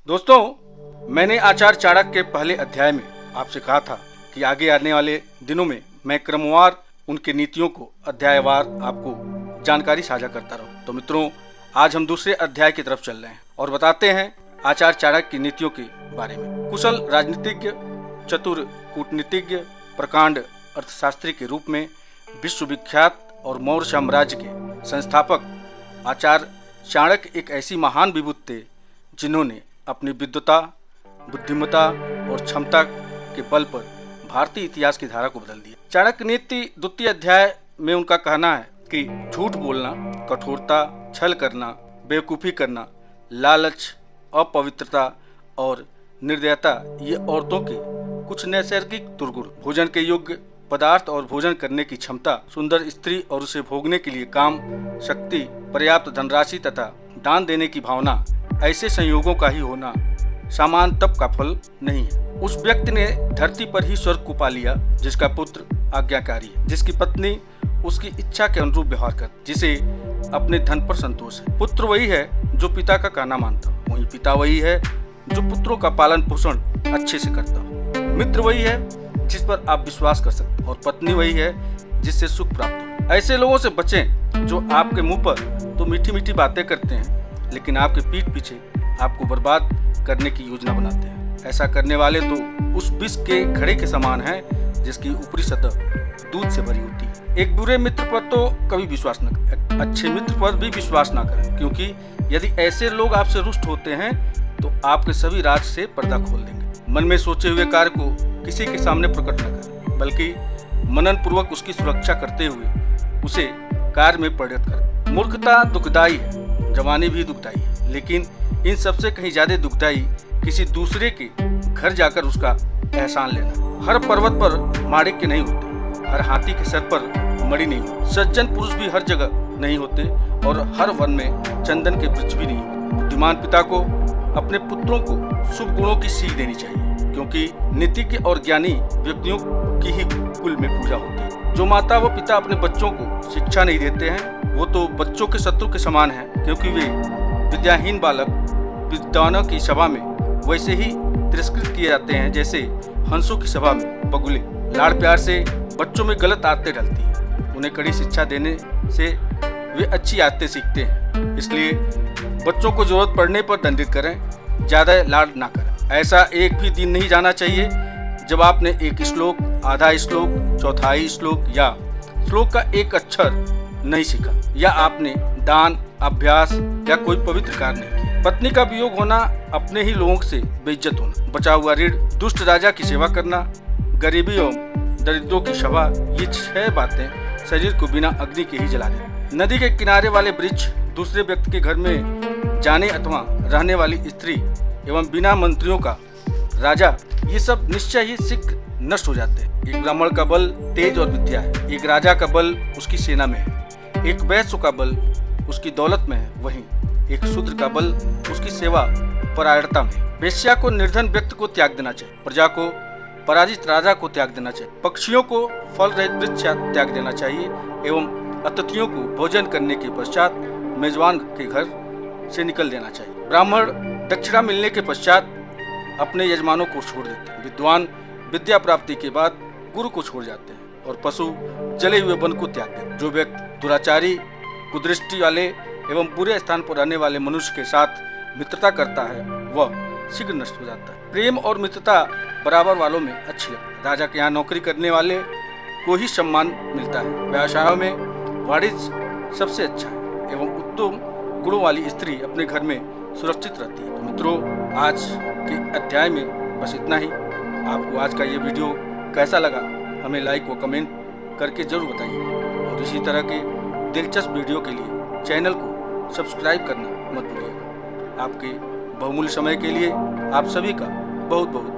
दोस्तों, मैंने आचार्य चाणक्य के पहले अध्याय में आपसे कहा था कि आगे आने वाले दिनों में मैं क्रमवार उनके नीतियों को अध्यायवार आपको जानकारी साझा करता रहूं। तो मित्रों, आज हम दूसरे अध्याय की तरफ चल रहे हैं और बताते हैं आचार्य चाणक्य की नीतियों के बारे में। कुशल राजनीतिज्ञ, चतुर कूटनीतिज्ञ, प्रकांड अर्थशास्त्री के रूप में विश्वविख्यात और मौर्य साम्राज्य के संस्थापक आचार्य चाणक्य एक ऐसी महान विभूति थे जिन्होंने अपनी विद्वता, बुद्धिमत्ता और क्षमता के बल पर भारतीय इतिहास की धारा को बदल दिया। चाणक्य नीति द्वितीय अध्याय में उनका कहना है कि झूठ बोलना, कठोरता, छल करना, बेवकूफ़ी करना, लालच, अपवित्रता और निर्दयता ये औरतों के कुछ नैसर्गिक दुर्गुण। भोजन के योग्य पदार्थ और भोजन करने की क्षमता, सुंदर स्त्री और उसे भोगने के लिए काम शक्ति, पर्याप्त धनराशि तथा दान देने की भावना, ऐसे संयोगों का ही होना सामान्य तप का फल नहीं है। उस व्यक्ति ने धरती पर ही स्वर्ग को पा लिया जिसका पुत्र आज्ञाकारी है, जिसकी पत्नी उसकी इच्छा के अनुरूप व्यवहार करती, जिसे अपने धन पर संतोष है। पुत्र वही है जो पिता का कहना मानता हो, वही पिता वही है जो पुत्रों का पालन पोषण अच्छे से करता हो। मित्र वही है जिस पर आप विश्वास कर सकते हो और पत्नी वही है जिससे सुख प्राप्त हो। ऐसे लोगों से बचें जो आपके मुंह पर तो मीठी मीठी बातें करते हैं लेकिन आपके पीठ पीछे आपको बर्बाद करने की योजना बनाते हैं। ऐसा करने वाले तो उस विष के घड़े के समान हैं जिसकी ऊपरी सतह दूध से भरी होती है। एक बुरे मित्र पर तो कभी विश्वास न करें, अच्छे मित्र पर भी विश्वास न करें, क्योंकि यदि ऐसे लोग आपसे रुष्ट होते हैं तो आपके सभी राज से पर्दा खोल देंगे। मन में सोचे हुए कार्य को किसी के सामने प्रकट न करें, बल्कि मनन पूर्वक उसकी सुरक्षा करते हुए उसे कार्य में परिणत करें। मूर्खता दुखदायी है, जवानी भी दुखदायी है, लेकिन इन सबसे कहीं ज्यादा दुखदायी किसी दूसरे के घर जाकर उसका एहसान लेना। हर पर्वत पर माणिक्य नहीं होते, हर हाथी के सर पर मणि नहीं होती, सज्जन पुरुष भी हर जगह नहीं होते और हर वन में चंदन के वृक्ष भी नहीं होते। बुद्धिमान पिता को अपने पुत्रों को शुभ गुणों की सीख देनी चाहिए, क्योंकि नीतिज्ञ और ज्ञानी व्यक्तियों की ही कुल में पूजा होती है। जो माता व पिता अपने बच्चों को शिक्षा नहीं देते हैं वो तो बच्चों के शत्रु के समान है, क्योंकि वे विद्याहीन बालक विद्वानों की सभा में वैसे ही तिरस्कृत किए जाते हैं जैसे हंसों की सभा में बगुले। लाड़ प्यार से बच्चों में गलत आदतें डलती हैं, उन्हें कड़ी शिक्षा देने से वे अच्छी आदतें सीखते हैं। इसलिए बच्चों को जरूरत पड़ने पर दंडित करें, ज़्यादा लाड़ ना करें। ऐसा एक भी दिन नहीं जाना चाहिए जब आपने एक श्लोक, आधा श्लोक, चौथाई श्लोक या श्लोक का एक अक्षर नहीं सीखा, या आपने दान, अभ्यास या कोई पवित्र कार्य नहीं किया। पत्नी का वियोग होना, अपने ही लोगों से बेइज्जत होना, बचा हुआ ऋण, दुष्ट राजा की सेवा करना, गरीबी एवं दरिद्रों की सभा, ये 6 बातें शरीर को बिना अग्नि के ही जला देती। नदी के किनारे वाले वृक्ष, दूसरे व्यक्ति के घर में जाने अथवा रहने वाली स्त्री एवं बिना मंत्रियों का राजा, ये सब निश्चय ही शीघ्र नष्ट हो जाते हैं। एक ब्राह्मण का बल तेज और विद्या है, एक राजा का बल उसकी सेना में है, एक वैश्य का बल उसकी दौलत में है, वहीं एक शूद्र का बल उसकी सेवा परायणता में। वेश्या को निर्धन व्यक्ति को त्याग देना चाहिए, प्रजा को पराजित राजा को त्याग देना चाहिए, पक्षियों को फल रहित वृक्ष त्याग देना चाहिए एवं अतिथियों को भोजन करने के पश्चात मेजबान के घर से निकल देना चाहिए। ब्राह्मण दक्षिणा मिलने के पश्चात अपने यजमानों को छोड़ देते हैं, विद्वान विद्या प्राप्ति के बाद गुरु को छोड़ जाते हैं और पशु जले हुए वन को त्याग देते हैं। जो व्यक्ति दुराचारी, कुदृष्टि वाले एवं बुरे स्थान पर रहने वाले मनुष्य के साथ मित्रता करता है वह शीघ्र नष्ट हो जाता है। प्रेम और मित्रता बराबर वालों में अच्छी लगती है। राजा के यहाँ नौकरी करने वाले को ही सम्मान मिलता है। व्यवसायों में वाणिज्य सबसे अच्छा है एवं उत्तम गुणों वाली स्त्री अपने घर में सुरक्षित रहती है। तो मित्रों, आज के अध्याय में बस इतना ही। आपको आज का ये वीडियो कैसा लगा हमें लाइक व कमेंट करके जरूर बताइए और इसी तरह के दिलचस्प वीडियो के लिए चैनल को सब्सक्राइब करना मत भूलिएगा। आपके बहुमूल्य समय के लिए आप सभी का बहुत बहुत